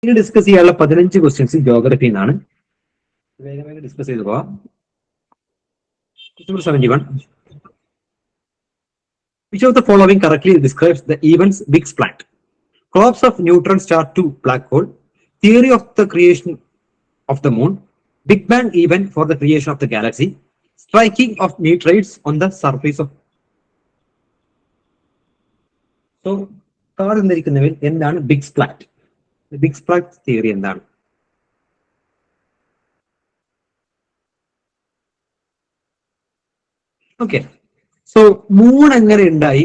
ഇനി ഡിസ്കസ് ചെയ്യാനുള്ള 15 questions geography എന്നാണ്. വേഗം വേഗം ഡിസ്കസ് ചെയ്ത് പോവാം. 71. Which of the following correctly describes the events Big Splat? Collapse of neutron star to black hole, theory of the creation of the moon, Big Bang event for the creation of the galaxy, striking of meteorites on the surface of. So, കാർന്നിരിക്കുന്നവയിൽ എന്താണ് big സ്പ്ലാറ്റ്? Big സ്പ്ലാറ്റ് theory എന്താണ്? Okay, so moon എങ്ങനെ ഉണ്ടായി?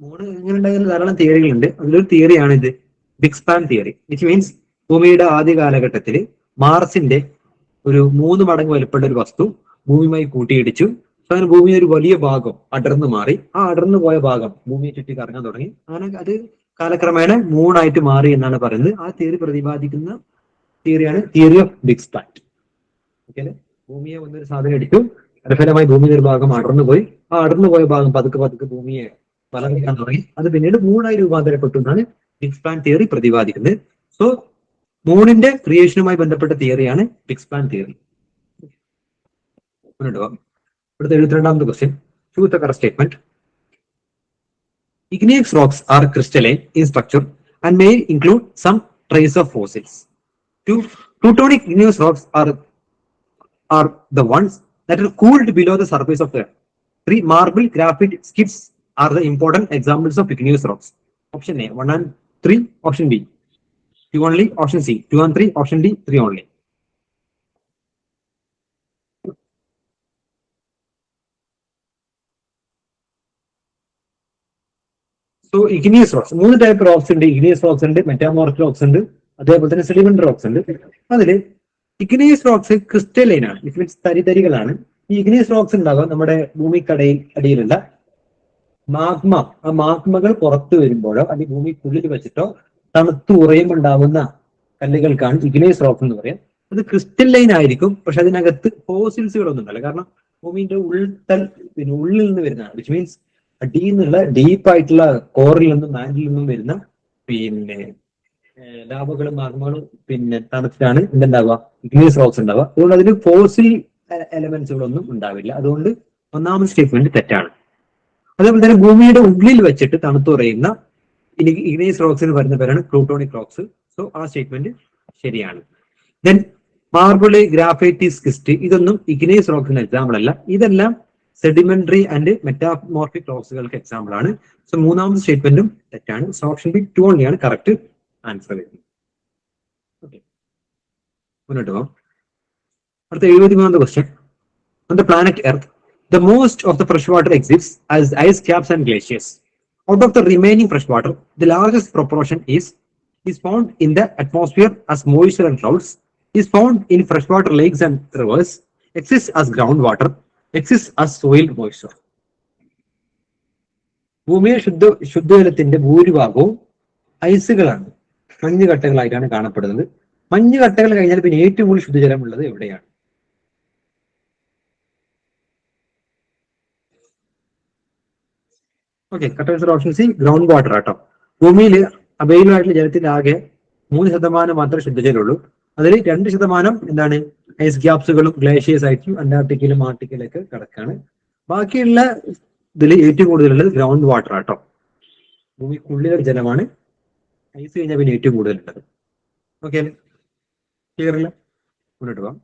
Moon എങ്ങനെ ഉണ്ടായിരുന്ന ധാരാളം തിയറികളുണ്ട്. അതിലൊരു തിയറിയാണ് ഇത് big span theory. Which means ഭൂമിയുടെ ആദ്യ കാലഘട്ടത്തിൽ മാർസിന്റെ ഒരു 3 മടങ്ങ് വലുപ്പമുള്ള ഒരു വസ്തു ഭൂമിയുമായി കൂട്ടിയിടിച്ചു. അങ്ങനെ ഭൂമിയുടെ ഒരു വലിയ ഭാഗം അടർന്നു മാറി. ആ അടർന്നു പോയ ഭാഗം ഭൂമിയെ ചുറ്റി കറങ്ങാൻ തുടങ്ങി. അങ്ങനെ അത് കാലക്രമേണ മൂണായിട്ട് മാറി എന്നാണ് പറയുന്നത്. ആ തിയറി പ്രതിപാദിക്കുന്ന തിയറിയാണ് theory of big splat. Okay, ഭൂമിയെ ഒന്നൊരു സാധനം ഇടിച്ചു, ഫലമായി ഭൂമിയുടെ ഒരു ഭാഗം അടർന്നുപോയി. ആ അടർന്നുപോയ ഭാഗം പതുക്കെ പതുക്കെ ഭൂമിയെ വളർത്താൻ തുടങ്ങി. അത് പിന്നീട് മൂണായി രൂപാന്തരപ്പെട്ടു എന്നാണ് ബിഗ് സ്പാൻ തിയറി പ്രതിപാദിക്കുന്നത്. സോ മൂണിന്റെ ക്രിയേഷനുമായി ബന്ധപ്പെട്ട തിയറിയാണ് ബിഗ് സ്പാൻ തിയറി. ഇവിടുത്തെ 72ാമത്തെ question. Choose the correct statement. Igneous rocks are crystalline in structure and may include some trace of fossils. 2. Plutonic igneous rocks are the ones that are cooled below the surface of the earth. 3. Marble, graphite, skids are the important examples of igneous rocks. Option A 1 and 3. Option B 2 only. Option C 2 and 3. Option D 3 only. So igneous rocks 3 type rocks ഉണ്ട്. Igneous rocks ഉണ്ട്, metamorphic rocks ഉണ്ട്, അതേപോലെ തന്നെ sedimentary rocks ഉണ്ട്. അതില് igneous rocks crystalline ആണ്, it means തരിതരികളാണ്. ഈ igneous rocks ഉണ്ടാകുക നമ്മുടെ അടിയിലുള്ള മാഗ്മ. ആ മാഗ്മകൾ പുറത്തു വരുമ്പോഴോ അല്ലെങ്കിൽ ഭൂമിക്കുള്ളിൽ വെച്ചിട്ടോ തണുത്ത് ഉറയുമുണ്ടാവുന്ന കല്ലുകൾക്കാണ് ഇഗ്നിയസ് റോക്സ് എന്ന് പറയാം. അത് ക്രിസ്റ്റലൈൻ ആയിരിക്കും, പക്ഷെ അതിനകത്ത് ഫോസിൽസുകളൊന്നും ഉണ്ടാവില്ല. കാരണം ഭൂമിന്റെ ഉള്ളിൽ നിന്ന് വരുന്നതാണ്. വിച്ച് മീൻസ് അടിയിൽ നിന്നുള്ള ഡീപ്പായിട്ടുള്ള കോറിൽ നിന്നും മാൻഡിൽ നിന്നും വരുന്ന പിന്നെ ലാവകളും മാഗ്മകളും പിന്നെ തണുത്തിട്ടാണ് എന്തുണ്ടാവുക, ഇഗ്നിയസ് റോക്സ് ഉണ്ടാവുക. അതുകൊണ്ട് അതിന് ഫോസിൽ എലമെന്റ്സുകളൊന്നും ഉണ്ടാവില്ല. അതുകൊണ്ട് ഒന്നാമത്തെ സ്റ്റേറ്റ്മെന്റ് തെറ്റാണ്. അതേപോലെ തന്നെ ഭൂമിയുടെ ഉള്ളിൽ വെച്ചിട്ട് തണുത്തുറയുന്ന ഇഗ്നിയസ് റോക്സിന് വരുന്ന പേരാണ് പ്ലൂട്ടോണിക് റോക്സ്. സോ ആ സ്റ്റേറ്റ്മെന്റ് ശരിയാണ്. ദെൻ മാർബിള്, ഗ്രാഫൈറ്റ്, സ്കിസ്റ്റ് ഇതൊന്നും ഇഗ്നിയസ് റോക്സിന് എക്സാമ്പിൾ അല്ല. ഇതെല്ലാം സെഡിമെന്ററി ആൻഡ് മെറ്റാമോർഫിക് റോക്സുകൾക്ക് എക്സാമ്പിൾ ആണ്. സോ മൂന്നാമത്തെ സ്റ്റേറ്റ്മെന്റും തെറ്റാണ്. സോ ഓപ്ഷൻ ബി 2 ഓൺലിയാണ് കറക്റ്റ് ആൻസർ വരുന്നത്. ഓക്കെ, മുന്നോട്ട് പോകാം. അടുത്ത 73ാമത്തെ question. On the planet Earth, the most of the fresh water exists as ice caps and glaciers. Out of the remaining fresh water, the largest proportion is found in the atmosphere as moisture and clouds, is found in freshwater lakes and rivers, exists as groundwater, exists as soil moisture. ഭൂമിയിൽ ശുദ്ധജലത്തിന്റെ ഭൂരിഭാഗവും ഐസുകളാണ്, മഞ്ഞുകട്ടകളായിട്ടാണ് കാണപ്പെടുന്നത്. മഞ്ഞുകട്ടകൾ കഴിഞ്ഞാൽ പിന്നെ ഏറ്റവും കൂടുതൽ ശുദ്ധജലം ഉള്ളത് എവിടെയാണ്? Okay, correct option C ground water ആട്ടോ. ഭൂമിയിൽ അവൈലബിൾ ആയിട്ടുള്ള ജലത്തിന്റെ ആകെ 3% മാത്രമേ ശുദ്ധജലമുള്ളൂ. അതിൽ 2% എന്താണ് ഐസ് ഗ്യാപ്സുകളും ഗ്ലേഷ്യേഴ്സ് ആയിട്ടും അന്റാർട്ടിക്കയിലും ആർട്ടിക്കയിലൊക്കെ കിടക്കാണ്. ബാക്കിയുള്ള ഇതിൽ ഏറ്റവും കൂടുതലുള്ളത് ഗ്രൗണ്ട് വാട്ടർ ആട്ടോ. ഭൂമിക്കുള്ളിലെ ജലമാണ്. ഐസ് കഴിഞ്ഞാൽ പിന്നെ ഏറ്റവും കൂടുതലുള്ളത്. ഓക്കെ, ക്ലിയർ അല്ല? മുന്നോട്ട് പോകാം.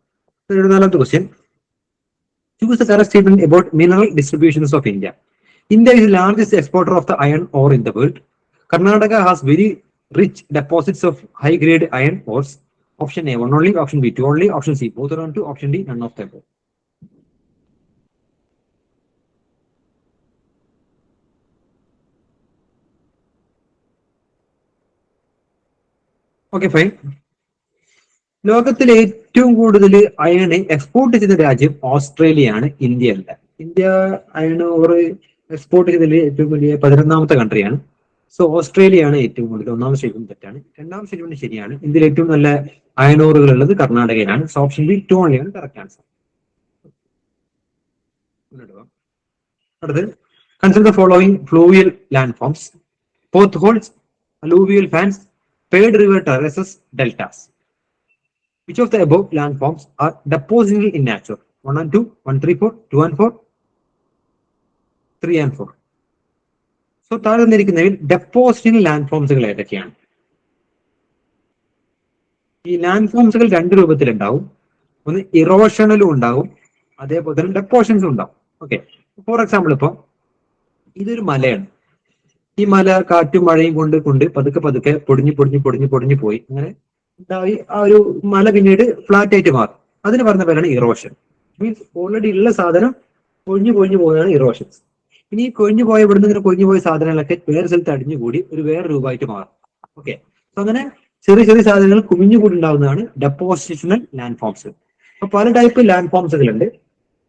74ാമത്തെ question. Choose the correct statement about mineral distributions of India. India is the largest exporter of the iron ore in the world. Karnataka has very rich deposits of high-grade iron ores. Option A 1 only. Option B 2 only. Option C both are on 2. Option D none of the above. Okay, fine. ലോകത്തിലെ ഏറ്റവും കൂടുതൽ iron export ചെയ്ത രാജ്യം ഓസ്ട്രേലിയയാണ്, India അല്ല. India iron or export ചെയ്തതിൽ ഏറ്റവും വലിയ 11ാമത്തെ കൺട്രിയാണ്. So ഓസ്ട്രേലിയയാണ് ഏറ്റവും കൂടുതൽ. ഒന്നാമത്തെ സ്റ്റേറ്റ്മെന്റ് തെറ്റാണ്. രണ്ടാമത്തെ സ്റ്റേറ്റ്മെന്റ് ശരിയാണ്. ഇന്ത്യയിൽ ഏറ്റവും നല്ല അയണോറുകൾ ഉള്ളത് കർണാടകയിലാണ്. സോ ഓപ്ഷൻ ബി 2 ഓൺലിയാണ് കറക്റ്റ് ആൻസർ. അടുത്ത് consider the following fluvial landforms: potholes, alluvial fans, paired river terraces, deltas. Which of the above landforms are depositional in nature? 1 and 2, 1, 3, 4, 2 and 4, 3 and 4. So താഴെ തന്നിരിക്കുന്നതിൽ depositional ലാൻഡ്ഫോംസുകൾ ഏതൊക്കെയാണ്? ഈ ലാൻഡ്ഫോംസുകൾ രണ്ട് രൂപത്തിലുണ്ടാവും. ഒന്ന് ഇറോഷണലും ഉണ്ടാവും, അതേപോലെ തന്നെ ഡെപ്പോഷൻസും ഉണ്ടാവും. ഓക്കെ, ഫോർ എക്സാമ്പിൾ ഇപ്പൊ ഇതൊരു മലയാണ്. ഈ മല കാറ്റും മഴയും കൊണ്ട് പതുക്കെ പതുക്കെ പൊടിഞ്ഞു പോയി അങ്ങനെ ഉണ്ടായി. ആ ഒരു മല പിന്നീട് ഫ്ലാറ്റ് ആയിട്ട് മാറും. അതിന് പറഞ്ഞ പേരാണ് ഇറോഷൻ. മീൻസ് ഓൾറെഡി ഉള്ള സാധനം കൊഴിഞ്ഞു പോകുന്നതാണ് ഇറോഷൻസ്. ഇനി കൊഴിഞ്ഞു പോയ ഇവിടുന്ന് ഇങ്ങനെ കൊഴിഞ്ഞു പോയ സാധനങ്ങളൊക്കെ വേറെ സ്ഥലത്ത് അടിഞ്ഞുകൂടി ഒരു വേറെ രൂപമായിട്ട് മാറും. ഓക്കെ, സോ അങ്ങനെ ചെറിയ ചെറിയ സാധനങ്ങൾ കുമിഞ്ഞുകൂടി ഉണ്ടാവുന്നതാണ് ഡെപ്പോസിഷണൽ ലാൻഡ് ഫോംസ്. അപ്പൊ പല ടൈപ്പ് ലാൻഡ് ഫോംസുകൾ ഉണ്ട്.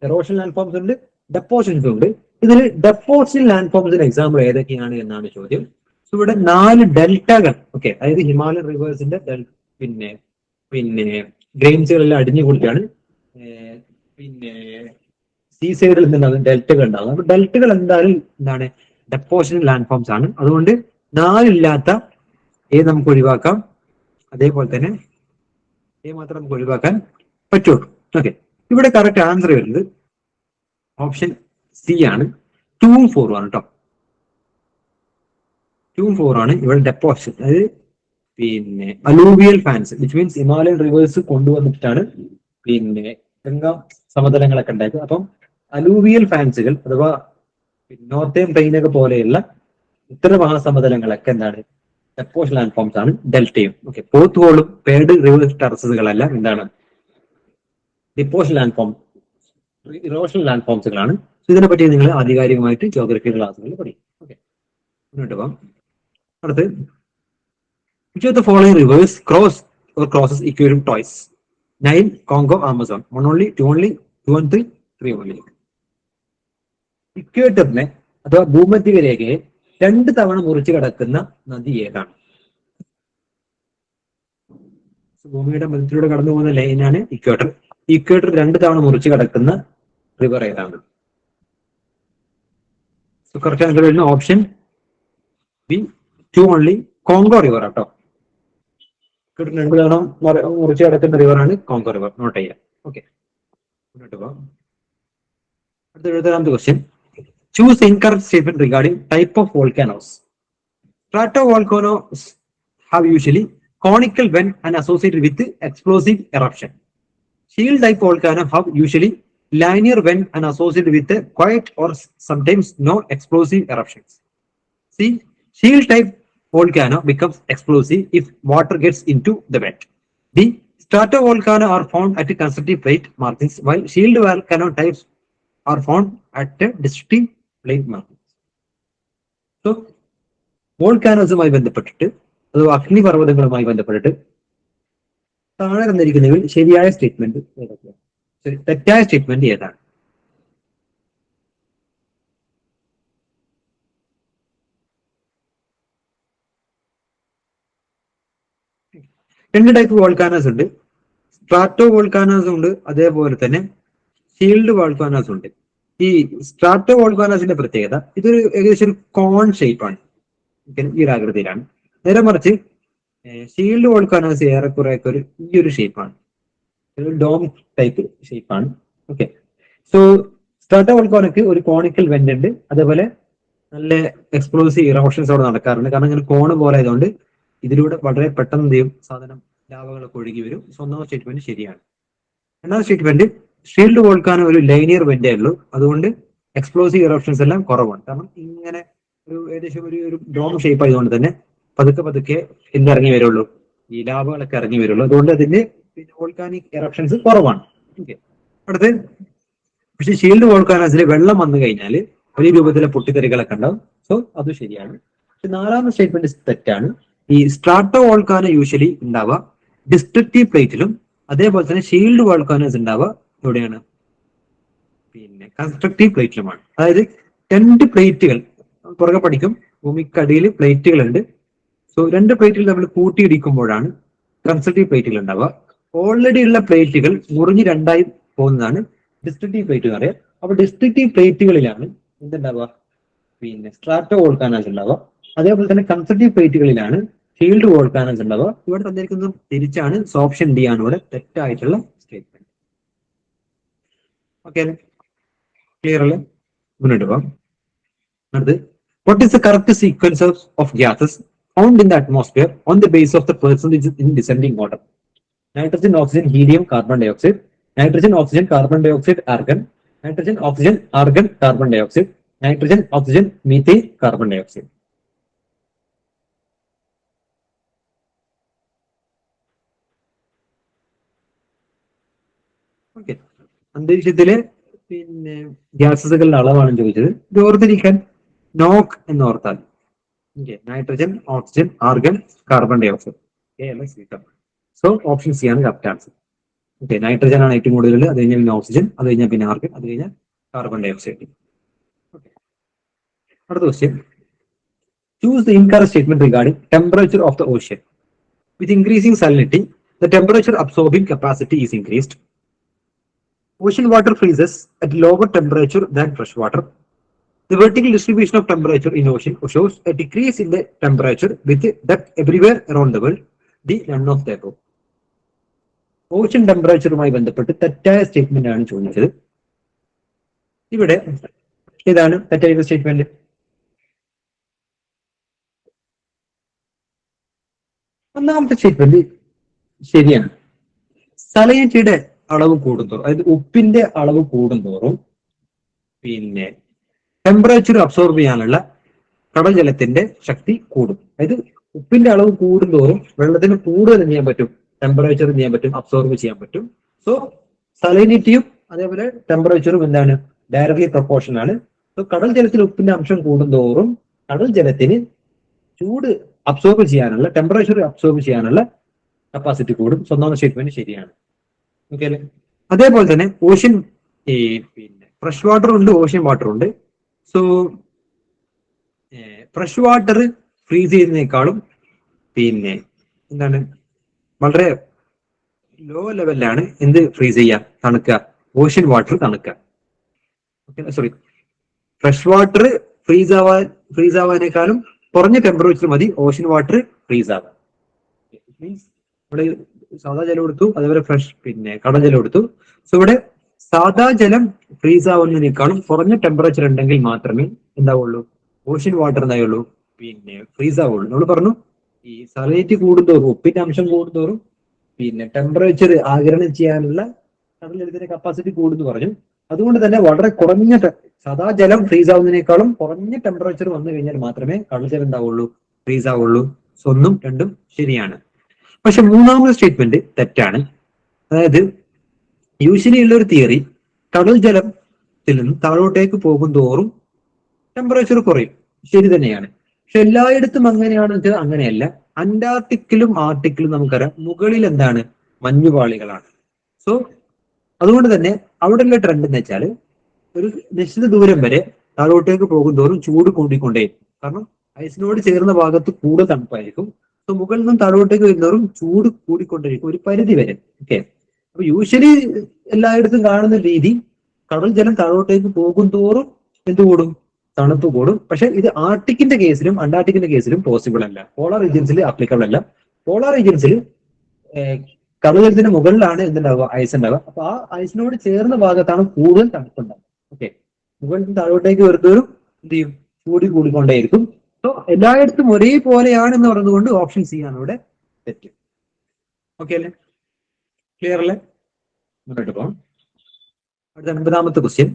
എറോഷൻ ലാൻഡ് ഫോംസ് ഉണ്ട്, ഡെപ്പോസിഷൻസ് ഉണ്ട്. ഇതിൽ ഡെപ്പോസിഷൻ ലാൻഡ് ഫോംസിന്റെ എക്സാമ്പിൾ ഏതൊക്കെയാണ് എന്നാണ് ചോദ്യം. സോ ഇവിടെ 4 ഡെൽറ്റകൾ, ഓക്കെ, അതായത് ഹിമാലയൻ റിവേഴ്സിന്റെ പിന്നെ ഗ്രെയിൻസുകളെല്ലാം അടിഞ്ഞുകൂടിയാണ് പിന്നെ സീ സൈഡിൽ നിന്നാണ് ഡെൽറ്റകൾ ഉണ്ടാകുന്നത്. അപ്പൊ ഡെൽറ്റകൾ എന്തായാലും എന്താണ് ഡെപ്പോസിഷൻ ലാൻഡ് ഫോംസ് ആണ്. അതുകൊണ്ട് 4 ഇല്ലാത്ത ഏത് നമുക്ക് ഒഴിവാക്കാം, അതേപോലെ തന്നെ മാത്രം നമുക്ക് ഒഴിവാക്കാൻ പറ്റുള്ളൂ. ഓക്കെ, ഇവിടെ കറക്റ്റ് ആൻസർ വരുന്നത് ഓപ്ഷൻ സി ആണ്. 2ഉം 4ഉം ആണ് കേട്ടോ. 2ഉം 4ഉം ആണ് ഇവിടെ ഡെപ്പോസിഷൻ. അതായത് പിന്നെ alluvial fans, which means Himalayan rivers കൊണ്ടുവന്നിട്ടാണ് ഗംഗ സമതലങ്ങളൊക്കെ ഉണ്ടായത്. അപ്പം അലൂവിയൽ ഫാൻസുകൾ അഥവാ നോർത്തേൺ പ്ലെയിനൊക്കെ പോലെയുള്ള ഉത്തര മഹാസമതലങ്ങളൊക്കെ എന്താണ് ഡെപ്പോസിഷൻ ലാൻഡ് ഫോംസ് ആണ്. ഡെൽറ്റയും ഓക്കെ, പോത്ത് ഹോളും പേഡ് റിവേഴ്സ് ടെറസുകളെല്ലാം എന്താണ് deposition landform, erosional land ഫോംസുകളാണ്. ഇതിനെപ്പറ്റി നിങ്ങൾ ആധികാരികമായിട്ട് ജോഗ്രഫി ക്ലാസ്സുകളിൽ പഠിക്കും. ഓക്കെ, മുന്നോട്ട് പോകാം. അടുത്ത്, which of the following rivers crosses equatorium twice? Nile, Congo, Amazon. 1 only, 2 only, 2 and 3, 3 only. ഇക്വേറ്ററിനെ അഥവാ ഭൂമധ്യ രേഖയെ 2 തവണ മുറിച്ച് കടക്കുന്ന നദി ഏതാണ്? ഭൂമിയുടെ മധ്യത്തിലൂടെ കടന്നു പോകുന്ന ലൈനാണ് ഇക്വേറ്റർ. ഇക്വേറ്റർ 2 തവണ മുറിച്ച് കടക്കുന്ന റിവർ ഏതാണ്? കറക്റ്റ് ആൻസർ വരുന്ന option B, 2 only, Congo river ആട്ടോ. 2 തവണ മുറിച്ച് കടക്കുന്ന റിവറാണ് കോങ്കോ റിവർ. നോട്ട് ചെയ്യാം. ഓക്കെ, മുന്നോട്ട് പോകാം. അടുത്ത 70ാമത്തെ question. Choose incorrect statement regarding type of volcanoes. Stratovolcanoes have usually conical vent and associated with explosive eruption. Shield type volcanoes have usually linear vent and associated with quiet or sometimes no explosive eruptions. See, shield type volcano becomes explosive if water gets into the vent. The stratovolcano are found at constructive plate markings, while shield volcano types are found at destructive plate markings. So, വോൾക്കാനോസുമായി ബന്ധപ്പെട്ടിട്ട് അഥവാ അഗ്നിപർവ്വതങ്ങളുമായി ബന്ധപ്പെട്ടിട്ട് താഴെ തന്നിരിക്കുന്നതിൽ ശരിയായ statement ഏതൊക്കെയാണ്? തെറ്റായ statement ഏതാണ്? രണ്ട് type volcanoes ഉണ്ട്. സ്ട്രാറ്റോ വോൾക്കാനോസ് ഉണ്ട്, അതേപോലെ തന്നെ ഷീൽഡ് വോൾക്കാനോസ് ഉണ്ട്. ഈ സ്ട്രാറ്റോ വോൾക്കാനോസിന്റെ പ്രത്യേകത ഇതൊരു ഏകദേശം ഒരു കോൺ ഷേപ്പാണ്, ഈ ഒരു ആകൃതിയിലാണ്. നേരെ മറിച്ച് ഷീൽഡ് വോൾക്കാനോസ് ഏറെക്കുറെ ഒരു ഈ ഒരു ഷേപ്പാണ്, ഡോം ടൈപ്പ് ഷേപ്പാണ്. ഓക്കെ, സോ സ്ട്രാറ്റോ വോൾക്കാനോക്ക് ഒരു കോണിക്കൽ വെന്റ് ഉണ്ട്, അതേപോലെ നല്ല എക്സ്പ്ലോസീവ് ഇറോഷൻസ് അവിടെ നടക്കാറുണ്ട്. കാരണം ഇങ്ങനെ കോണ് പോലെ ആയതുകൊണ്ട് ഇതിലൂടെ വളരെ പെട്ടെന്ന് എന്ത് ചെയ്യും, സാധനം ലാവകളൊക്കെ ഒഴുകി വരും. ഒന്നാമത്തെ സ്റ്റേറ്റ്മെന്റ് ശരിയാണ്. രണ്ടാമത്തെ സ്റ്റേറ്റ്മെന്റ് ഷീൽഡ് വോൾക്കാനോ ഒരു ലൈനിയർ വെന്റേ ഉള്ളൂ, അതുകൊണ്ട് എക്സ്പ്ലോസീവ് ഇറപ്ഷൻസ് എല്ലാം കുറവാണ്. കാരണം ഇങ്ങനെ ഒരു ഏകദേശം ഒരു ഡോം ഷേപ്പ് ആയതുകൊണ്ട് തന്നെ പതുക്കെ പതുക്കെ എന്തിറങ്ങി വരുള്ളൂ, ഈ ലാവകളൊക്കെ ഇറങ്ങി വരുള്ളൂ. അതുകൊണ്ട് അതിന്റെ വോൾക്കാനിക് ഇറപ്ഷൻസ് കുറവാണ്. ഓക്കെ, അടുത്ത് പക്ഷെ ഷീൽഡ് വോൾക്കാനോസിൽ വെള്ളം വന്നു കഴിഞ്ഞാൽ വലിയ രൂപത്തിലെ പൊട്ടിത്തെറികളൊക്കെ ഉണ്ടാവും. സോ അത് ശരിയാണ്. നാലാമത്തെ സ്റ്റേറ്റ്മെന്റ് തെറ്റാണ്. ഈ സ്ട്രാറ്റോ വോൾക്കാനോ യൂഷ്വലി ഉണ്ടാവുക ഡിസ്ട്രക്റ്റീവ് പ്ലേറ്റിലും, അതേപോലെ തന്നെ ഷീൽഡ് വോൾക്കാനോസ് ഉണ്ടാവുക എവിടെയാണ്, കൺസ്ട്രക്റ്റീവ് പ്ലേറ്റിലുമാണ്. അതായത് രണ്ട് പ്ലേറ്റുകൾ പുറകെ പഠിക്കും, ഭൂമിക്കടിയിൽ പ്ലേറ്റുകൾ ഉണ്ട്. സോ രണ്ട് പ്ലേറ്റുകൾ നമ്മൾ കൂട്ടിയിടിക്കുമ്പോഴാണ് കൺസ്ട്രക്റ്റീവ് പ്ലേറ്റുകൾ ഉണ്ടാവുക. ഓൾറെഡി ഉള്ള പ്ലേറ്റുകൾ മുറിഞ്ഞ് രണ്ടായി പോകുന്നതാണ് ഡിസ്ട്രക്റ്റീവ് പ്ലേറ്റ് എന്ന് പറയുക. അപ്പൊ ഡിസ്ട്രക്റ്റീവ് പ്ലേറ്റുകളിലാണ് എന്തുണ്ടാവുക, സ്ട്രാറ്റോ വോൾക്കാനോസ് ഉണ്ടാവുക. അതേപോലെ തന്നെ കൺസ്ട്രക്റ്റീവ് പ്ലേറ്റുകളിലാണ് ഷീൽഡ് വോൾക്കാനോസ് ഉണ്ടാവുക. ഇവിടെ തന്നിരിക്കുന്നത് തിരിച്ചാണ്. ഓപ്ഷൻ ഡി ആണ് ഇവിടെ തെറ്റായിട്ടുള്ള സ്റ്റേറ്റ്മെന്റ്. ഓക്കെ അല്ലേ? ക്ലിയർ അല്ലേ? മുന്നോട്ട് പോകാം. അടുത്ത്, what is the correct sequence of gases found in the atmosphere on the base of the percentage in descending order? Nitrogen, oxygen, helium, carbon dioxide. Nitrogen, oxygen, carbon dioxide, argon. Nitrogen, oxygen, argon, carbon dioxide. Nitrogen, oxygen, methane, carbon dioxide. Okay, അന്തരീക്ഷത്തിലെ പിന്നെ ഗ്യാസസുകളുടെ അളവാണ് ചോദിച്ചത്. ഇത് ഓർത്തിരിക്കാൻ നോക്ക് എന്ന് ഓർത്താൽ. Nitrogen, oxygen, argon, carbon dioxide. So option C ആണ് കറക്റ്റ് ആൻസർ. ഓക്കെ, നൈട്രജൻ ആണ് ഏറ്റവും കൂടുതൽ, അത് കഴിഞ്ഞാൽ പിന്നെ ഓക്സിജൻ, അത് കഴിഞ്ഞാൽ പിന്നെ ആർഗൺ, അത് കഴിഞ്ഞാൽ കാർബൺ ഡൈ ഓക്സൈഡ്. അടുത്ത question, choose the incorrect statement regarding temperature of the ocean. With increasing salinity, the temperature absorbing capacity is increased. Ocean water freezes at lower temperature than fresh water. The vertical distribution of temperature in ocean shows a decrease in the temperature with depth everywhere around the world. The none of the above. Ocean ടെമ്പറേച്ചറുമായി ബന്ധപ്പെട്ട് തെറ്റായ statement ആണ് ചോദിച്ചത്. ഇവിടെ ഏതാണ് തെറ്റായ statement? ഒന്നാമത്തെ statement ശരിയാണ്. സലൈനിറ്റിയുടെ അളവ് കൂടുന്തോറും, അതായത് ഉപ്പിന്റെ അളവ് കൂടുന്തോറും പിന്നെ ടെമ്പറേച്ചർ അബ്സോർബ് ചെയ്യാനുള്ള കടൽ ജലത്തിന്റെ ശക്തി കൂടും. അതായത് ഉപ്പിന്റെ അളവ് കൂടുന്തോറും വെള്ളത്തിന് കൂടുതൽ എന്ത് ചെയ്യാൻ പറ്റും? ടെമ്പറേച്ചർ എന്ത് ചെയ്യാൻ പറ്റും? അബ്സോർബ് ചെയ്യാൻ പറ്റും. സോ സലൈനിറ്റിയും അതേപോലെ ടെമ്പറേച്ചറും എന്താണ്? ഡയറക്ട്ലി പ്രൊപ്പോർഷൻ ആണ്. സോ കടൽ ജലത്തിൽ ഉപ്പിന്റെ അംശം കൂടുന്തോറും കടൽ ജലത്തിന് ചൂട് അബ്സോർബ് ചെയ്യാനുള്ള, ടെമ്പറേച്ചർ അബ്സോർബ് ചെയ്യാനുള്ള കപ്പാസിറ്റി കൂടും. സ്വന്തം സ്റ്റേറ്റ്മെന്റ് ശരിയാണ്. ഓക്കെ അല്ലേ? അതേപോലെ തന്നെ ഓഷ്യൻ പിന്നെ ഫ്രഷ് വാട്ടർ ഉണ്ട്, ഓഷ്യൻ വാട്ടർ ഉണ്ട്. സോ ഫ്രഷ് വാട്ടർ ഫ്രീസ് ചെയ്യുന്നതിനേക്കാളും പിന്നെ എന്താണ് വളരെ ലോ ലെവലിലാണ് എന്ത് ഫ്രീസ് ചെയ്യുക? തണുക്കുക. ഓഷ്യൻ വാട്ടർ തണുക്കുക. Okay, sorry, fresh water freeze ആവാനേക്കാളും കുറഞ്ഞ ടെമ്പറേച്ചർ മതി ഓഷ്യൻ വാട്ടർ ഫ്രീസ് ആവാൻ. മീൻസ് ഇവിടെ സാധാ ജലം എടുത്തു, അതേപോലെ ഫ്രഷ് പിന്നെ കടൽ ജലം എടുത്തു. സോ ഇവിടെ സാധാ ജലം ഫ്രീസ് ആവുന്നതിനേക്കാളും കുറഞ്ഞ ടെമ്പറേച്ചർ ഉണ്ടെങ്കിൽ മാത്രമേ എന്താവുള്ളൂ? Ocean water എന്തായുള്ളൂ? പിന്നെ ഫ്രീസ് ആവുള്ളൂ. നമ്മൾ പറഞ്ഞു ഈ സലൈനിറ്റി കൂടുന്തോറും, ഉപ്പിന്റെ അംശം കൂടുന്തോറും പിന്നെ ടെമ്പറേച്ചർ ആഗിരണം ചെയ്യാനുള്ള കടൽ ജലത്തിന്റെ കപ്പാസിറ്റി കൂടുന്നു പറഞ്ഞു. അതുകൊണ്ട് തന്നെ വളരെ കുറഞ്ഞ സാധാ ജലം ഫ്രീസ് ആവുന്നതിനേക്കാളും കുറഞ്ഞ ടെമ്പറേച്ചർ വന്നു കഴിഞ്ഞാൽ മാത്രമേ കടൽ ജലം എന്താവുള്ളൂ? ഫ്രീസ് ആവുള്ളൂ. സോ ഒന്നും രണ്ടും ശരിയാണ്. പക്ഷെ മൂന്നാമത്തെ സ്റ്റേറ്റ്മെന്റ് തെറ്റാണ്. അതായത് യൂഷ്വലി ഉള്ള ഒരു തിയറി, കടൽ ജലത്തിൽ നിന്നും താഴോട്ടേക്ക് പോകും തോറും ടെമ്പറേച്ചർ കുറയും. ശരി തന്നെയാണ്. പക്ഷെ എല്ലായിടത്തും അങ്ങനെയാണെന്ന് അങ്ങനെയല്ല. അന്റാർട്ടിക്കിലും ആർട്ടിക്കിലും നമുക്കറിയാം മുകളിൽ എന്താണ്? മഞ്ഞുപാളികളാണ്. സോ അതുകൊണ്ട് തന്നെ അവിടെയുള്ള ട്രെൻഡ് എന്ന് വെച്ചാൽ ഒരു നിശ്ചിത ദൂരം വരെ താഴോട്ടേക്ക് പോകും തോറും ചൂട് കൂടിക്കൊണ്ടേയിരിക്കും. കാരണം ഐസിനോട് ചേർന്ന ഭാഗത്ത് കൂടുതൽ തണുപ്പായിരിക്കും. സോ മുകളിൽ നിന്നും താഴോട്ടേക്ക് വരുന്നവരും ചൂട് കൂടിക്കൊണ്ടിരിക്കും ഒരു പരിധി വരെ. ഓക്കെ, അപ്പൊ യൂഷ്വലി എല്ലായിടത്തും കാണുന്ന രീതി കടൽ ജലം താഴോട്ടേക്ക് പോകും തോറും എന്ത് കൂടും? തണുപ്പ് കൂടും. പക്ഷെ ഇത് ആർട്ടിക്കിന്റെ കേസിലും അന്റാർട്ടിക്കിന്റെ കേസിലും പോസിബിൾ അല്ല. പോളാർ റീജിയൻസിൽ ആപ്ലിക്കബിൾ അല്ല. പോളാർ റീജിയൻസിൽ കടൽ ജലത്തിന്റെ മുകളിലാണ് എന്തുണ്ടാവുക? ഐസ് ഉണ്ടാവുക. അപ്പൊ ആ ഐസിനോട് ചേർന്ന ഭാഗത്താണ് കൂടുതൽ തണുപ്പുണ്ടാവുക. ഓക്കെ, മുകളിൽ നിന്ന് താഴോട്ടേക്ക് വരുന്നവരും എന്ത് ചെയ്യും? ചൂട് കൂടിക്കൊണ്ടേയിരിക്കും. സോ എല്ലായിടത്തും ഒരേപോലെയാണെന്ന് പറഞ്ഞുകൊണ്ട് ഓപ്ഷൻ സി ആണ് ഇവിടെ തെറ്റ്. ഓക്കെ അല്ലേ? ക്ലിയർ അല്ലേ? മുന്നോട്ട് പോകാം. അടുത്ത 9ാമത്തെ question,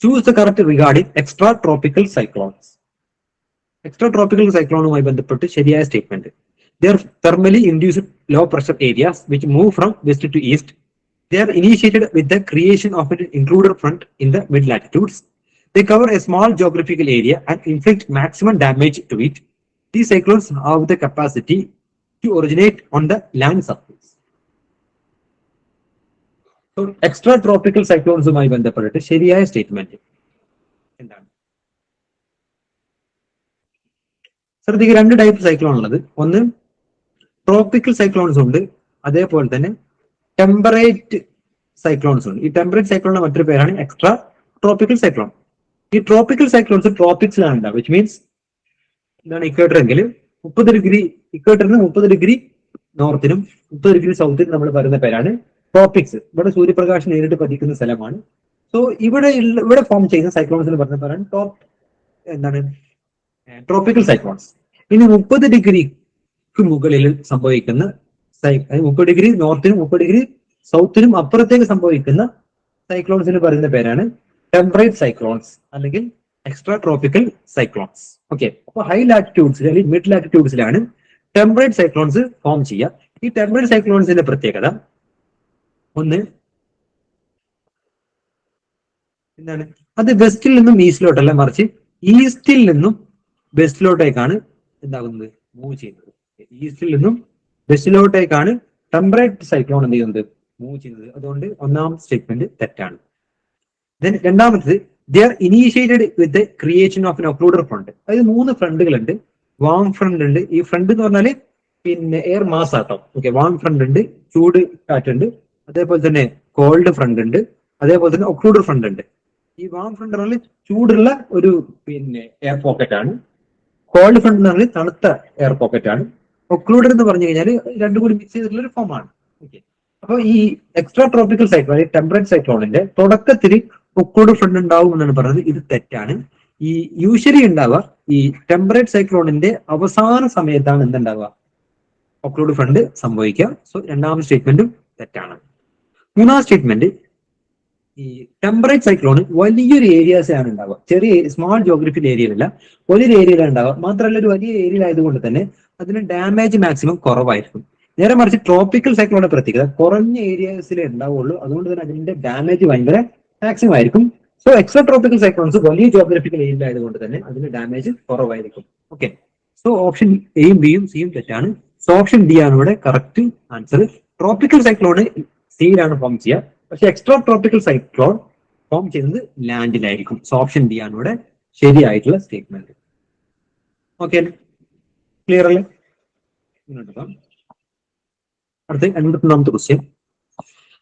choose the correct regarding extra tropical cyclones. Extra tropical സൈക്ലോണുമായി ബന്ധപ്പെട്ട് ശരിയായ statement. They are thermally induced low pressure areas which move from west to east. They are initiated with the creation of an intruder front in the mid latitudes. They cover a small geographical area and inflict maximum damage to it. These cyclones have the capacity to originate on the land surface. So, extra tropical cyclones ബന്ധപ്പെട്ടിട്ട് ശരിയായ statement എന്താണ്? ശ്രദ്ധിക്കുക, 2 type cyclone ഉള്ളത്. ഒന്ന് tropical cyclones ഉണ്ട്, അതേപോലെ തന്നെ temperate cyclones ഉണ്ട്. ഈ ടെമ്പറേറ്റ് സൈക്ലോണിന്റെ മറ്റൊരു പേരാണ് എക്സ്ട്രാ ട്രോപ്പിക്കൽ സൈക്ലോൺ. ഈ ട്രോപ്പിക്കൽ സൈക്ലോൺസ് ട്രോപ്പിക്സിലാണ് ഉണ്ടാവുക. വിച്ച് മീൻസ് എന്താണ്? ഇക്വേറ്റർ എങ്കിൽ 30 ഡിഗ്രി ഇക്വേറ്ററിന് 30 ഡിഗ്രി നോർത്തിനും 30 ഡിഗ്രി സൗത്തിനും നമ്മൾ പറയുന്ന പേരാണ് ട്രോപ്പിക്സ്. ഇവിടെ സൂര്യപ്രകാശം നേരിട്ട് പതിക്കുന്ന സ്ഥലമാണ്. സോ ഇവിടെ ഫോം ചെയ്യുന്ന സൈക്ലോൺസിന് പറഞ്ഞ പേരാണ് എന്താണ് ട്രോപ്പിക്കൽ സൈക്ലോൺസ്. ഇനി 30 ഡിഗ്രിക്ക് മുകളിൽ സംഭവിക്കുന്ന 30 ഡിഗ്രി നോർത്തിനും 30 ഡിഗ്രി സൗത്തിനും അപ്പുറത്തേക്ക് സംഭവിക്കുന്ന സൈക്ലോൺസിന് പറയുന്ന പേരാണ് ടെമ്പറേറ്റ് സൈക്ലോൺസ് അല്ലെങ്കിൽ എക്സ്ട്രാ ട്രോപ്പിക്കൽ സൈക്ലോൺസ്. ഓക്കെ, അപ്പൊ ഹൈ ലാറ്റിറ്റ്യൂഡ്സിൽ അല്ലെങ്കിൽ മിഡ് ലാറ്റിറ്റ്യൂഡ്സിലാണ് ടെമ്പറേറ്റ് സൈക്ലോൺസ് ഫോം ചെയ്യുക. ഈ ടെമ്പറേറ്റ് സൈക്ലോൺസിന്റെ പ്രത്യേകത ഒന്ന് എന്താണ്, അത് വെസ്റ്റിൽ നിന്നും ഈസ്റ്റിലോട്ടല്ല, മറിച്ച് ഈസ്റ്റിൽ നിന്നും വെസ്റ്റിലോട്ടേക്കാണ് എന്താകുന്നത്, മൂവ് ചെയ്യുന്നത്. ഈസ്റ്റിൽ നിന്നും വെസ്റ്റിലോട്ടേക്കാണ് ടെമ്പറേറ്റ് സൈക്ലോൺ എന്ത് ചെയ്യുന്നത്, മൂവ് ചെയ്യുന്നത്. അതുകൊണ്ട് ഒന്നാം സ്റ്റേറ്റ്മെന്റ് തെറ്റാണ്. ദെൻ രണ്ടാമത്തത്, they are initiated with the creation of an occluded front. അതായത് 3 ഫ്രണ്ടുകളുണ്ട്. വാം ഫ്രണ്ട് ഉണ്ട്. ഈ ഫ്രണ്ട് എന്ന് പറഞ്ഞാല് പിന്നെ എയർ മാസ് ആട്ടോ. ഓക്കെ, വാം ഫ്രണ്ട് ഉണ്ട്, ചൂട് കാറ്റുണ്ട്. അതേപോലെ തന്നെ കോൾഡ് ഫ്രണ്ട് ഉണ്ട്. അതേപോലെ തന്നെ ഒക്ലൂഡർ ഫ്രണ്ട് ഉണ്ട്. ഈ വാം ഫ്രണ്ട് പറഞ്ഞാൽ ചൂടുള്ള ഒരു പിന്നെ എയർ പോക്കറ്റ് ആണ്. കോൾഡ് ഫ്രണ്ട് എന്ന് പറഞ്ഞാൽ തണുത്ത എയർ പോക്കറ്റ് ആണ്. ഒക്ലൂഡർ എന്ന് പറഞ്ഞു കഴിഞ്ഞാൽ രണ്ടും കൂടി മിക്സ് ചെയ്തിട്ടുള്ള ഒരു ഫോം ആണ്. ഓക്കെ, അപ്പൊ ഈ എക്സ്ട്രാ ട്രോപ്പിക്കൽ സൈക്ലോൺ, ടെമ്പറേറ്റ് സൈക്ലോണിന്റെ തുടക്കത്തിൽ ഒക്ലൂഡർ ഫ്രണ്ട് ഉണ്ടാവും എന്നാണ് പറയുന്നത്. ഇത് തെറ്റാണ്. ഈ യൂഷ്വലി ഉണ്ടാവുക ഈ ടെമ്പറേറ്റ് സൈക്ലോണിന്റെ അവസാന സമയത്താണ് എന്തുണ്ടാവുക, ഒക്ലൂഡർ ഫ്രണ്ട് സംഭവിക്കുക. സോ രണ്ടാമത്തെ സ്റ്റേറ്റ്മെന്റും തെറ്റാണ്. മൂന്നാം സ്റ്റേറ്റ്മെന്റ്, ഈ ടെമ്പറേറ്റ് സൈക്ലോൺ വലിയൊരു ഏരിയാസിലാണ് ഉണ്ടാവുക. ചെറിയ സ്മാൾ ജോഗ്രഫിക്കൽ ഏരിയയിലല്ല, വലിയൊരു ഏരിയയിലാണ് ഉണ്ടാവുക. മാത്രമല്ല ഒരു വലിയ ഏരിയയിലായതുകൊണ്ട് തന്നെ അതിന് ഡാമേജ് മാക്സിമം കുറവായിരിക്കും. നേരെ മറിച്ച് ട്രോപ്പിക്കൽ സൈക്ലോണിന്റെ പ്രത്യേകത കുറഞ്ഞ ഏരിയാസിലേ ഉണ്ടാവുള്ളൂ. അതുകൊണ്ട് തന്നെ അതിന്റെ ഡാമേജ് ഭയങ്കര മാക്സിമം ആയിരിക്കും. സോ എക്സ്ട്രാ ട്രോപ്പിക്കൽ സൈക്ലോൺസ് വലിയ ജോഗ്രഫിക്കൽ ഏരിയയിലായതുകൊണ്ട് തന്നെ അതിന്റെ ഡാമേജ് കുറവായിരിക്കും. ഓക്കെ, സോ ഓപ്ഷൻ എയും ബിയും സിയും തെറ്റാണ്. സോ ഓപ്ഷൻ ഡി ആണ് ഇവിടെ കറക്റ്റ് ആൻസർ. ട്രോപ്പിക്കൽ സൈക്ലോണ് സീയിലാണ് ഫോം ചെയ്യുക, പക്ഷെ എക്സ്ട്രാ ട്രോപ്പിക്കൽ സൈക്ലോൺ ഫോം ചെയ്യുന്നത് ലാൻഡിലായിരിക്കും. സോ ഓപ്ഷൻ ഡി ആണ് ഇവിടെ ശരിയായിട്ടുള്ള സ്റ്റേറ്റ്മെന്റ്. ഓക്കെ, ക്ലിയർ അല്ലേ? അടുത്ത 83ാമത്തെ question.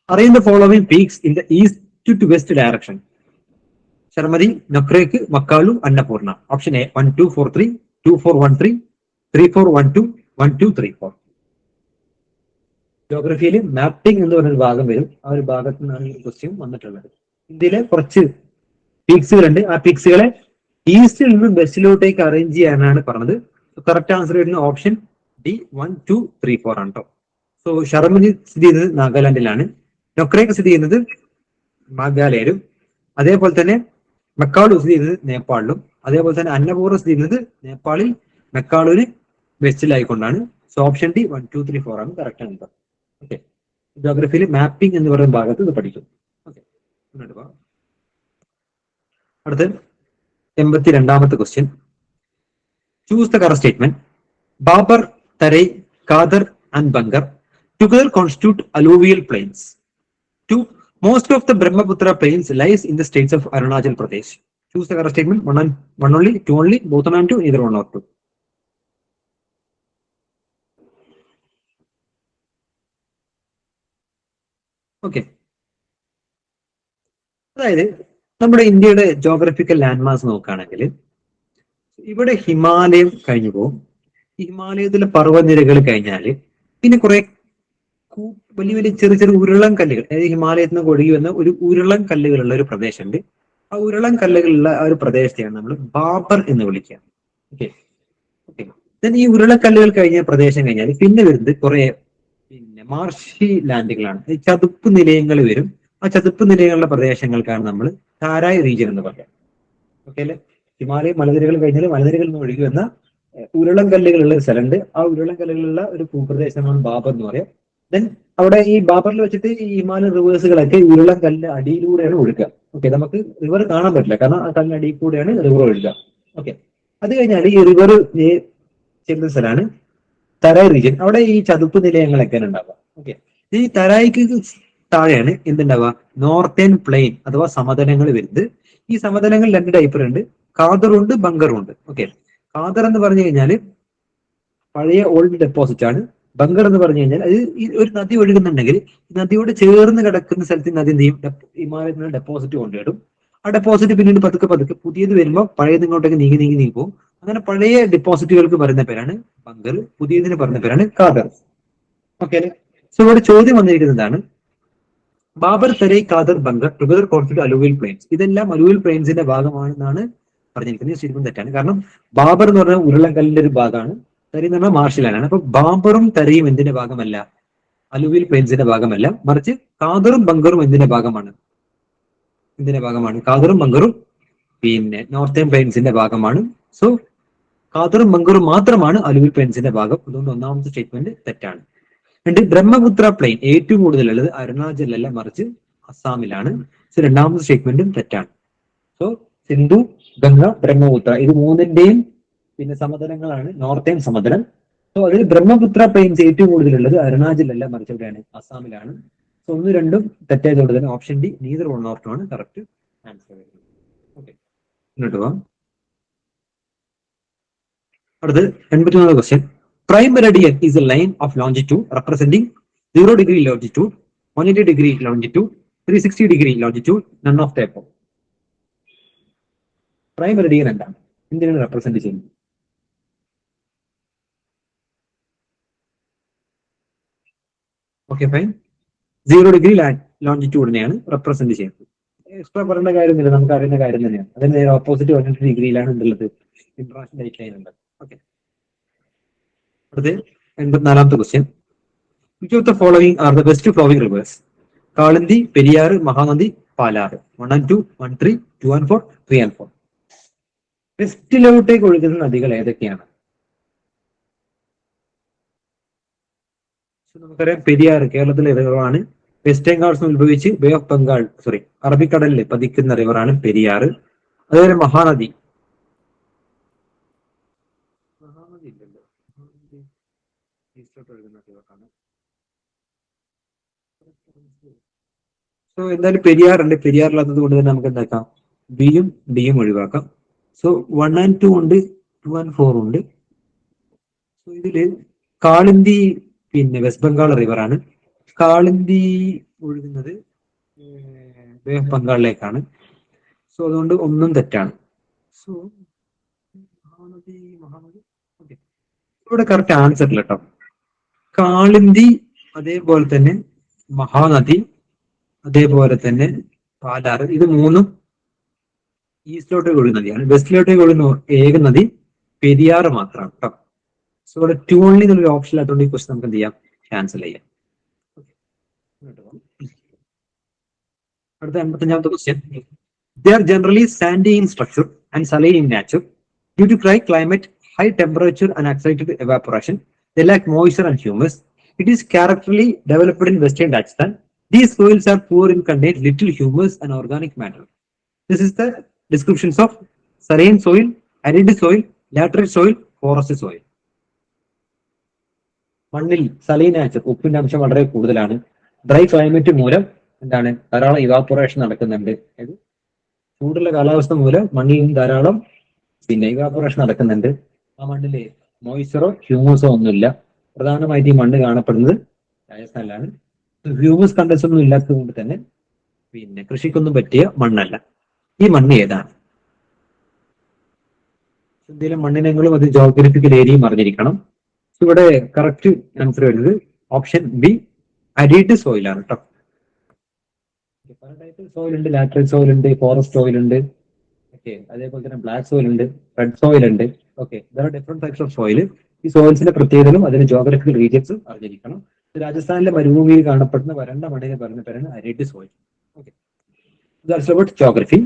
Arrange the following peaks in the east to west direction. ശർമതി, നക്രേക്ക്, Makalu, Annapurna. Option A 1 2 4 3, 2 4 1 3, 3 4 1 2, 1 2 3 4. ജോഗ്രഫിയിൽ mapping എന്ന് പറഞ്ഞൊരു ഭാഗം വരും. ആ ഒരു ഭാഗത്ത് നിന്നാണ് ഈ ക്വസ്റ്റ്യൻ വന്നിട്ടുള്ളത്. ഇന്ത്യയിലെ കുറച്ച് പീക്സുകളുണ്ട്. ആ പീക്സുകളെ ഈസ്റ്റിൽ നിന്നും വെസ്റ്റിലോട്ടേക്ക് അറേഞ്ച് ചെയ്യാനാണ് പറഞ്ഞത്. കറക്റ്റ് ആൻസർ വരുന്ന ഓപ്ഷൻ ഡി 1 2 3 4 ആണ് കേട്ടോ. സോ ശർമതി സ്ഥിതി ചെയ്യുന്നത് നാഗാലാൻഡിലാണ്. നൊക്രേക്ക് സ്ഥിതി ചെയ്യുന്നത് മേഘാലയയിലും. അതേപോലെ തന്നെ മെക്കാളു സ്ഥിതി ചെയ്യുന്നത് നേപ്പാളിലും. അതേപോലെ തന്നെ അന്നപൂർണ്ണ സ്ഥിതി ചെയ്യുന്നത് നേപ്പാളിൽ മെക്കാളൂര് വെസ്റ്റിലായിക്കൊണ്ടാണ്. സോ ഓപ്ഷൻ ഡി 1 2 3 4 ആണ് കറക്റ്റ് ആൻസർ. ഓക്കെ, ജോഗ്രഫിയിൽ മാപ്പിംഗ് എന്ന് പറയുന്ന ഭാഗത്ത് ഇത് പഠിക്കും. ഓക്കെ, അടുത്ത് 82ാമത്തെ question. Choose the correct statement. Bhabar, Terai, Khadar and Bhangar together constitute alluvial plains. 2. Most of the Brahmaputra plains lies in the states of Arunachal Pradesh. Choose the correct statement. One only, two only, both and two, either one or two. Okay. അതായത് നമ്മുടെ ഇന്ത്യയുടെ geographical landmarks നോക്കുകയാണെങ്കിൽ ഇവിടെ ഹിമാലയം കഴിഞ്ഞു പോകും. ഹിമാലയത്തിലെ പർവ്വതനിരകൾ കഴിഞ്ഞാൽ പിന്നെ കുറെ വലിയ വലിയ ചെറിയ ചെറിയ ഉരുളൻ കല്ലുകൾ, അതായത് ഹിമാലയത്തിൽ നിന്ന് ഒഴുകി വന്ന ഒരു ഉരുളൻ കല്ലുകളുള്ള ഒരു പ്രദേശമുണ്ട്. ആ ഉരുളൻ കല്ലുകളുള്ള ആ ഒരു പ്രദേശത്തെയാണ് നമ്മൾ ബാബർ എന്ന് വിളിക്കുക. ഓക്കെ ഓക്കെ ഈ ഉരുളക്കല്ലുകൾ കഴിഞ്ഞ പ്രദേശം കഴിഞ്ഞാൽ പിന്നെ വരുന്നത് കുറെ പിന്നെ മാർഷി ലാൻഡുകളാണ്. ചതുപ്പ് നിലയങ്ങൾ വരും. ആ ചതുപ്പ് നിലയങ്ങളുടെ പ്രദേശങ്ങൾക്കാണ് നമ്മൾ താരായ് റീജിയൻ എന്ന് പറയുക. ഓക്കെ അല്ലെ? ഹിമാലയ മലനിരകൾ കഴിഞ്ഞാൽ മലനിരകളിൽ നിന്ന് ഒഴുകി വന്ന ഉരുളൻ കല്ലുകളുള്ള ഒരു സ്ഥലമുണ്ട്. ആ ഉരുളൻ കല്ലുകളുള്ള ഒരു ഭൂപ്രദേശമാണ് ബാബർ എന്ന് പറയാം. ദെൻ അവിടെ ഈ ബാബറിൽ വെച്ചിട്ട് ഈ ഹിമാലയൻ റിവേഴ്സുകളൊക്കെ ഉരുളൻ കല്ല് അടിയിലൂടെയാണ് ഒഴുകുക. ഓക്കെ, നമുക്ക് റിവർ കാണാൻ പറ്റില്ല, കാരണം ആ കല്ലിന് അടിയിൽ കൂടെയാണ് റിവർ ഒഴുകുക. ഓക്കെ, അത് കഴിഞ്ഞാൽ ഈ റിവർ ചെല്ലുന്ന സ്ഥലമാണ് തരായ് റീജിയൻ. അവിടെ ഈ ചതുപ്പ് നിലയങ്ങളൊക്കെയാണ് ഉണ്ടാവുക. ഓക്കെ, ഈ തരായിക്ക് താഴെയാണ് എന്തുണ്ടാവുക, നോർത്തേൺ പ്ലെയിൻ അഥവാ സമതലങ്ങൾ വരുന്നത്. ഈ സമതലങ്ങൾ രണ്ട് ടൈപ്പിലുണ്ട്, കാദറും ഉണ്ട് ബങ്കറും ഉണ്ട്. ഓക്കെ, കാദർ എന്ന് പറഞ്ഞു കഴിഞ്ഞാൽ പഴയ ഓൾഡ് ഡെപ്പോസിറ്റ് ആണ്. ബങ്കർ എന്ന് പറഞ്ഞു കഴിഞ്ഞാൽ അത് ഒരു നദി ഒഴുകുന്നുണ്ടെങ്കിൽ നദിയോട് ചേർന്ന് കിടക്കുന്ന സ്ഥലത്ത് നദി എന്ത് ചെയ്യും, ഹിമാലയത്തിൽ നിന്ന് ഡെപ്പോസിറ്റ് കൊണ്ടുവരും. ആ ഡെപ്പോസിറ്റ് പിന്നീട് പതുക്കെ പതുക്കെ പുതിയത് വരുമ്പോൾ പഴയത് ഇങ്ങോട്ടേക്ക് നീങ്ങി പോകും. അങ്ങനെ പഴയ ഡിപ്പോസിറ്റുകൾക്ക് പറയുന്ന പേരാണ് ബങ്കർ, പുതിയതിന് പറയുന്ന പേരാണ് കാദർ. ഓക്കെ അല്ലെ? സോ ഇവിടെ ചോദ്യം വന്നിരിക്കുന്നതാണ് Bhabar, Terai, Khadar, Bhangar together constitute alluvial plains. ഇതെല്ലാം അലൂവിയൽ പ്ലെയിൻസിന്റെ ഭാഗമാണെന്നാണ് പറഞ്ഞിരിക്കുന്നത്. ശരിക്കും തെറ്റാണ്. കാരണം ബാബർ എന്ന് പറഞ്ഞാൽ ഉരുളൻകല്ലിന്റെ ഒരു ഭാഗമാണ്, തെരൈ എന്ന് പറഞ്ഞാൽ മാർഷിലാണ്. അപ്പൊ ബാബറും തെരയും എന്തിന്റെ ഭാഗമല്ല? അലൂവിയൽ പ്ലെയിൻസിന്റെ ഭാഗമല്ല, മറിച്ച് കാദറും ബങ്കറും എന്തിന്റെ ഭാഗമാണ്? കാദറും ബങ്കറും പിന്നെ നോർത്തേൺ പ്ലെയിൻസിന്റെ ഭാഗമാണ്. സോ കാദറും ബങ്കറും മാത്രമാണ് അലൂവിയൽ പ്ലെയിൻസിന്റെ ഭാഗം. അതുകൊണ്ട് ഒന്നാമത്തെ സ്റ്റേറ്റ്മെന്റ് തെറ്റാണ്. രണ്ട്, ബ്രഹ്മപുത്ര പ്ലെയിൻ ഏറ്റവും കൂടുതലുള്ളത് അരുണാചലല്ല, മറിച്ച് അസ്സാമിലാണ്. സോ രണ്ടാമത്തെ സ്റ്റേറ്റ്മെന്റും തെറ്റാണ്. സോ സിന്ധു, ഗംഗ, ബ്രഹ്മപുത്ര ഇത് മൂന്നിന്റെയും പിന്നെ സമതലങ്ങളാണ് നോർത്തേൺ സമതലം. സോ അതിൽ ബ്രഹ്മപുത്ര പ്ലെയിൻസ് ഏറ്റവും കൂടുതലുള്ളത് അരുണാചലല്ല, മറിച്ച് എവിടെയാണ്? അസ്സാമിലാണ്. സോ ഒന്ന് രണ്ടും തെറ്റായതുകൊണ്ട് തന്നെ option D neither one or two ആണ് കറക്റ്റ് ആൻസർ വരുന്നത്. ഓക്കെ, മുന്നോട്ട് പോവാം. അടുത്ത് 81 question. Prime meridian is a line of longitude representing 0 degree longitude, 180 degree longitude, 360 degree longitude, none of the above. Prime meridian എന്താണ്? എന്തിനാണ് റെപ്രസെന്റ് ചെയ്യുന്നത്? Okay fine. 0 degree ലോഞ്ചിറ്റ്യൂഡിനെയാണ് represent ചെയ്യുന്നത്. Extra പറയേണ്ട കാര്യമൊന്നുമില്ല, നമുക്ക് അറിയുന്ന കാര്യം തന്നെയാണ്. അതിന് നേരെ ഓപ്പോസിറ്റ് 180 ഡിഗ്രിയിലാണ് ഉള്ളത് ഇന്റർനാഷണൽ ഡേറ്റ് ലൈൻ ഉള്ളത്. ഓക്കെ, അടുത്ത് 84ാമത്തെ question. Which of the following are the best flowing rivers? Kalindi, Periyar, Mahanadi, Palar. 1 and 2, 1, 3, 2 and 4, 3 and 4. വെസ്റ്റിലോട്ടേക്ക് ഒഴുകുന്ന നദികൾ ഏതൊക്കെയാണ്? നമുക്കറിയാം പെരിയാർ കേരളത്തിലെ റിവറാണ്. വെസ്റ്റേൺ ഗാർഡ്സ് ഉത്ഭവിച്ച് ബേ ഓഫ് ബംഗാൾ അറബിക്കടലിൽ പതിക്കുന്ന റിവറാണ് പെരിയാർ. അതുപോലെ മഹാനദി ഇല്ലല്ലോ, ഒഴുകുന്ന റിവറാണ്. സോ എന്തായാലും പെരിയാറുണ്ട്. പെരിയാറില്ലാത്തത് കൊണ്ട് തന്നെ നമുക്ക് എന്താക്കാം? ബിയും ഡിയും ഒഴിവാക്കാം. സോ 1 and 2 ഉണ്ട്, 2 and 4 ഉണ്ട്. സോ ഇതില് കാളിന്തി പിന്നെ വെസ്റ്റ് ബംഗാൾ റിവറാണ്. കാളിന്തി ഒഴുകുന്നത് ബേ ഓഫ് ബംഗാളിലേക്കാണ്. സോ അതുകൊണ്ട് ഒന്നും തെറ്റാണ്. സോ മഹാനദി ഓക്കെ, ഇവിടെ കറക്റ്റ് ആൻസർ ഇല്ല കേട്ടോ. കാളിന്തി, അതേപോലെ തന്നെ മഹാനദി, അതേപോലെ തന്നെ പാലാറ്, ഇത് മൂന്നും ഈസ്റ്റിലോട്ടേക്ക് ഒഴുകുന്ന നദിയാണ്. വെസ്റ്റിലോട്ടേക്ക് ഒഴുകുന്ന ഏക നദി പെരിയാറ് മാത്രമാണ് കേട്ടോ. സോ ഇവിടെ 2 only എന്നൊരു ഓപ്ഷൻ ഇല്ലാത്തതുകൊണ്ട് ഈ ക്വസ്റ്റൻ നമുക്ക് എന്ത് ചെയ്യാം? ക്യാൻസൽ ചെയ്യാം. അടുത്ത 85ാമത്തെ question. They are generally sandy in structure and saline in nature. Due to dry climate, high temperature and accelerated evaporation, they lack moisture and humus. It is characteristically developed in western Rajasthan. These soils are poor and contain little humus and organic matter. This is the descriptions of saline soil, arid soil, laterite soil, forest soil. മണ്ണിൽ saline nature ഉപ്പിന്റെ അംശം വളരെ കൂടുതലാണ്. Dry climate മൂലം എന്താണ്? ധാരാളം evaporation നടക്കുന്നുണ്ട്. അതായത് ചൂടുള്ള കാലാവസ്ഥ മൂലം മണ്ണിൽ ധാരാളം പിന്നെ ഇവാപൊറേഷൻ നടക്കുന്നുണ്ട്. ആ മണ്ണില് മോയ്സ്ചറോ ഹ്യൂമസോ ഒന്നുമില്ല. പ്രധാനമായിട്ട് ഈ മണ്ണ് കാണപ്പെടുന്നത് രാജസ്ഥാനിലാണ്. ഹ്യൂമസ് കണ്ടൻസ് ഒന്നും ഇല്ലാത്തത് കൊണ്ട് തന്നെ പിന്നെ കൃഷിക്കൊന്നും പറ്റിയ മണ്ണല്ല. ഈ മണ്ണ് ഏതാണ്? ഇന്ത്യയിലെ മണ്ണിനങ്ങളും അത് ജോഗ്രഫിക്കൽ ഏരിയയും അറിഞ്ഞിരിക്കണം. ഇവിടെ കറക്റ്റ് ആൻസർ വരുന്നത് ഓപ്ഷൻ ബി അരിഡ് സോയിൽ ആണ് കേട്ടോ. പല ടൈപ്പ് സോയിൽ ഉണ്ട്. ലാറ്ററൽ സോയിൽ ഉണ്ട്, ഫോറസ്റ്റ് സോയിൽ ഉണ്ട്, ഓക്കെ, അതേപോലെ തന്നെ ബ്ലാക്ക് സോയിൽ ഉണ്ട്, റെഡ് സോയിൽ ഉണ്ട്. Okay, there are different types of soil. ഈ സോയിൽസിന്റെ പ്രത്യേകതകളും അതിന്റെ ജോഗ്രഫിക്കൽ റീജിയൻസും അറിഞ്ഞിരിക്കണം. രാജസ്ഥാനിലെ മരുഭൂമിയിൽ കാണപ്പെടുന്ന വരണ്ട മണ്ണിനെ പറയുന്ന പേരാണ് arid soil. Okay, that's about geography.